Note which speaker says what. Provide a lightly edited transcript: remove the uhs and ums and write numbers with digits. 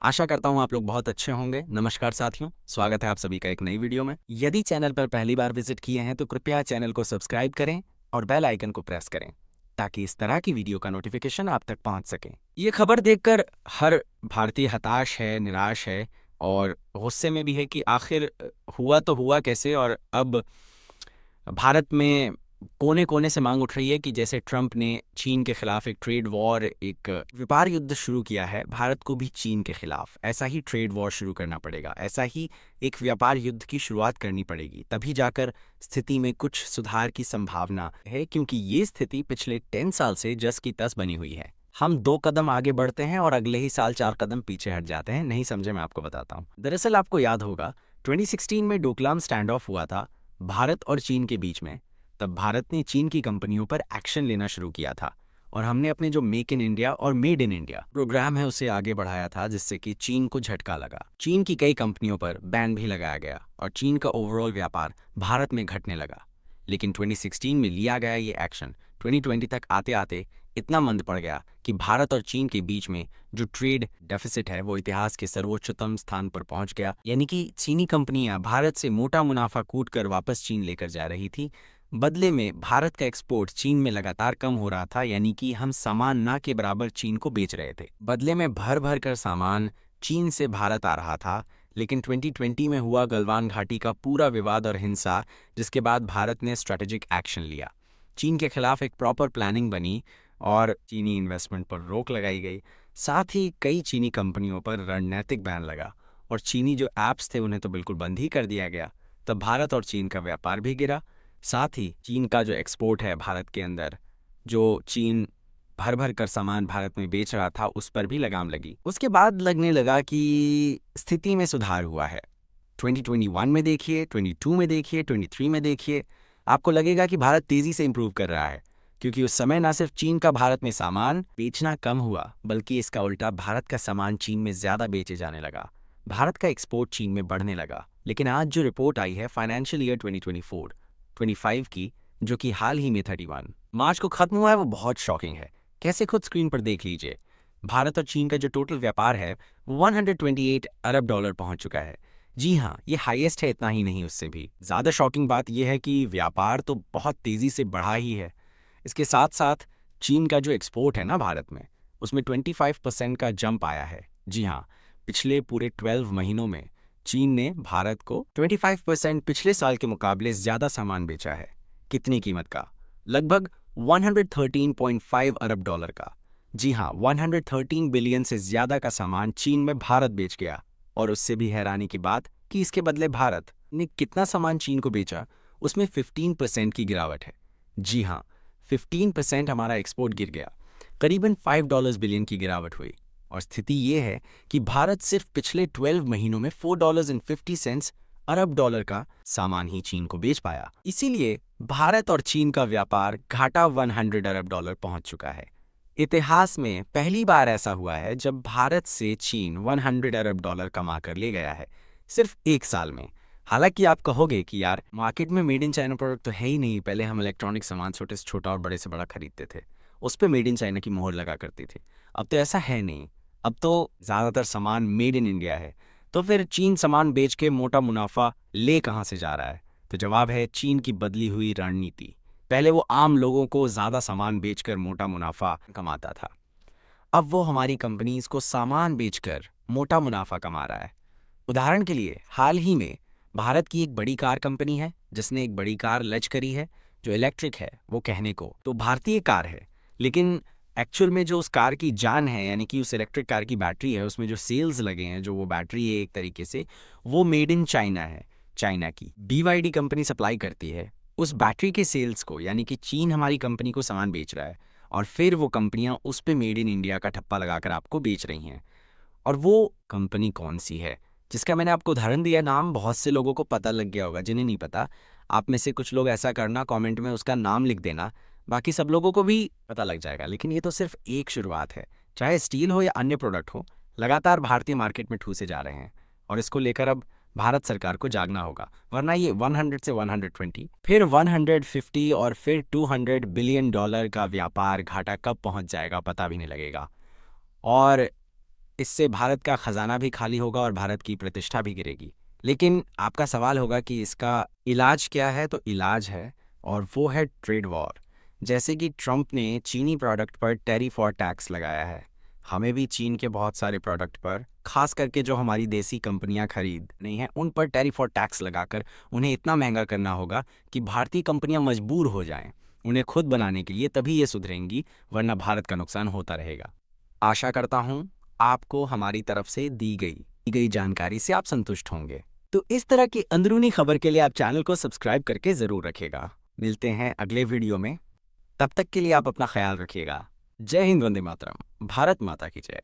Speaker 1: आशा करता हूँ आप लोग बहुत अच्छे होंगे। नमस्कार साथियों, स्वागत है आप सभी का एक नई वीडियो में। यदि चैनल पर पहली बार विजिट किए हैं तो कृपया चैनल को सब्सक्राइब करें और बेल आइकन को प्रेस करें ताकि इस तरह की वीडियो का नोटिफिकेशन आप तक पहुंच सके। ये खबर देखकर हर भारतीय हताश है, निराश है और गुस्से में भी है कि आखिर हुआ तो हुआ कैसे। और अब भारत में कोने कोने से मांग उठ रही है कि जैसे ट्रंप ने चीन के खिलाफ एक ट्रेड वॉर, एक व्यापार युद्ध शुरू किया है, भारत को भी चीन के खिलाफ ऐसा ही ट्रेड वॉर शुरू करना पड़ेगा, ऐसा ही एक व्यापार युद्ध की शुरुआत करनी पड़ेगी, तभी जाकर स्थिति में कुछ सुधार की संभावना है। क्योंकि ये स्थिति पिछले 10 साल से जस की तस बनी हुई है। हम 2 कदम आगे बढ़ते हैं और अगले ही साल 4 कदम पीछे हट जाते हैं। नहीं समझे, मैं आपको बताता हूँ। दरअसल आपको याद होगा 2016 में डोकलाम स्टैंड ऑफ हुआ था भारत और चीन के बीच में। तब भारत ने चीन की कंपनियों पर एक्शन लेना शुरू किया था और हमने अपने जो मेक इन इंडिया और मेड इन इंडिया प्रोग्राम है उसे आगे बढ़ाया था, जिससे कि चीन को झटका लगा। चीन की कई कंपनियों पर बैन भी लगाया गया और चीन का ओवरऑल व्यापार भारत में घटने लगा। लेकिन 2016 में लिया गया ये एक्शन 2020 तक आते आते इतना मंद पड़ गया कि भारत और चीन के बीच में जो ट्रेड डेफिसिट है वो इतिहास के सर्वोच्चतम स्थान पर पहुंच गया। यानी कि चीनी कंपनियां भारत से मोटा मुनाफा कूट कर वापस चीन लेकर जा रही थी। बदले में भारत का एक्सपोर्ट चीन में लगातार कम हो रहा था, यानी कि हम सामान ना के बराबर चीन को बेच रहे थे। बदले में भर भर कर सामान चीन से भारत आ रहा था। लेकिन 2020 में हुआ गलवान घाटी का पूरा विवाद और हिंसा, जिसके बाद भारत ने स्ट्रेटेजिक एक्शन लिया। चीन के खिलाफ एक प्रॉपर प्लानिंग बनी और चीनी इन्वेस्टमेंट पर रोक लगाई गई। साथ ही कई चीनी कंपनियों पर रणनीतिक बैन लगा और चीनी जो ऐप्स थे उन्हें तो बिल्कुल बंद ही कर दिया गया। तब भारत और चीन का व्यापार भी गिरा। साथ ही चीन का जो एक्सपोर्ट है भारत के अंदर, जो चीन भर भर कर सामान भारत में बेच रहा था, उस पर भी लगाम लगी। उसके बाद लगने लगा कि स्थिति में सुधार हुआ है। 2021 में देखिए, 22 में देखिए, 23 में देखिए, आपको लगेगा कि भारत तेजी से इंप्रूव कर रहा है। क्योंकि उस समय ना सिर्फ चीन का भारत में सामान बेचना कम हुआ, बल्कि इसका उल्टा भारत का सामान चीन में ज्यादा बेचे जाने लगा। भारत का एक्सपोर्ट चीन में बढ़ने लगा। लेकिन आज जो रिपोर्ट आई है फाइनेंशियल ईयर 2024-25 की, जो कि हाल ही में 31 मार्च को खत्म हुआ है, वो बहुत शॉकिंग है। कैसे, खुद स्क्रीन पर देख लीजिए। भारत और चीन का जो टोटल व्यापार है वो 128 अरब डॉलर पहुंच चुका है। जी हाँ, ये हाईएस्ट है। इतना ही नहीं, उससे भी ज्यादा शॉकिंग बात यह है कि व्यापार तो बहुत तेजी से बढ़ा ही है। इसके साथ साथ चीन का जो एक्सपोर्ट है ना भारत में, उसमें 25% का जंप आया है। जी हाँ, पिछले पूरे 12 महीनों में चीन ने भारत को 25% पिछले साल के मुकाबले ज्यादा सामान बेचा है। कितनी कीमत का? लगभग 113.5 अरब डॉलर का। जी हाँ, 113 बिलियन से ज्यादा का सामान चीन में भारत बेच गया। और उससे भी हैरानी की बात कि इसके बदले भारत ने कितना सामान चीन को बेचा, उसमें 15% की गिरावट है। जी हाँ, 15% हमारा एक्सपोर्ट गिर गया। करीबन $5 बिलियन की गिरावट हुई। और स्थिति ये है कि भारत सिर्फ पिछले 12 महीनों में $4.50 अरब डॉलर का सामान ही चीन को बेच पाया। इसीलिए भारत और चीन का व्यापार घाटा 100 अरब डॉलर पहुंच चुका है। इतिहास में पहली बार ऐसा हुआ है जब भारत से चीन 100 अरब डॉलर कमा कर ले गया है, सिर्फ एक साल में। हालांकि आप कहोगे कि यार, मार्केट में मेड इन चाइना प्रोडक्ट तो है ही नहीं। पहले हम इलेक्ट्रॉनिक सामान छोटे से छोटा और बड़े से बड़ा खरीदते थे, उस पर मेड इन चाइना की मोहर लगा करती थी। अब तो ऐसा है नहीं। अब तो ज़्यादातर सामान मेड इन इंडिया है। तो फिर चीन सामान बेच के मोटा मुनाफा ले कहाँ से जा रहा है? तो जवाब है चीन की बदली हुई रणनीति। पहले वो आम लोगों को ज़्यादा सामान बेचकर मोटा मुनाफा कमाता था। अब वो हमारी कंपनीज को सामान बेचकर मोटा मुनाफा कमा रहा है। उदाहरण के लिए, हाल ही में भारत की एक बड़ी कार कंपनी है जिसने एक बड़ी कार लॉन्च करी है जो इलेक्ट्रिक है। वो कहने को तो भारतीय कार है, लेकिन एक्चुअल में जो उस कार की जान है, यानी कि उस इलेक्ट्रिक कार की बैटरी है, उसमें जो सेल्स लगे हैं, जो वो बैटरी है एक तरीके से, वो मेड इन चाइना है। चाइना की BYD कंपनी सप्लाई करती है उस बैटरी के सेल्स को, यानी कि चीन हमारी कंपनी को सामान बेच रहा है और फिर वो कंपनियां उस पे मेड इन इंडिया का ठप्पा लगाकर आपको बेच रही हैं। और वो कंपनी कौन सी है जिसका मैंने आपको उदाहरण दिया? नाम बहुत से लोगों को पता लग गया होगा। जिन्हें नहीं पता, आप में से कुछ लोग ऐसा करना, कमेंट में उसका नाम लिख देना, बाकी सब लोगों को भी पता लग जाएगा। लेकिन ये तो सिर्फ एक शुरुआत है। चाहे स्टील हो या अन्य प्रोडक्ट हो, लगातार भारतीय मार्केट में ठूसे जा रहे हैं और इसको लेकर अब भारत सरकार को जागना होगा, वरना ये 100 से 120, फिर 150 और फिर 200 बिलियन डॉलर का व्यापार घाटा कब पहुंच जाएगा पता भी नहीं लगेगा। और इससे भारत का खजाना भी खाली होगा और भारत की प्रतिष्ठा भी गिरेगी। लेकिन आपका सवाल होगा कि इसका इलाज क्या है? तो इलाज है, और वो है ट्रेड वॉर। जैसे कि ट्रंप ने चीनी प्रोडक्ट पर टैरिफ और टैक्स लगाया है, हमें भी चीन के बहुत सारे प्रोडक्ट पर, खास करके जो हमारी देसी कंपनियां खरीद नहीं हैं, उन पर टैरिफ और टैक्स लगाकर उन्हें इतना महंगा करना होगा कि भारतीय कंपनियां मजबूर हो जाएं उन्हें खुद बनाने के लिए, तभी ये सुधरेंगी, वरना भारत का नुकसान होता रहेगा। आशा करता हूं आपको हमारी तरफ से दी गई जानकारी से आप संतुष्ट होंगे। तो इस तरह की अंदरूनी खबर के लिए आप चैनल को सब्सक्राइब करके जरूर रखिएगा। मिलते हैं अगले वीडियो में, तब तक के लिए आप अपना ख्याल रखिएगा। जय हिंद, वंदे मातरम, भारत माता की जय।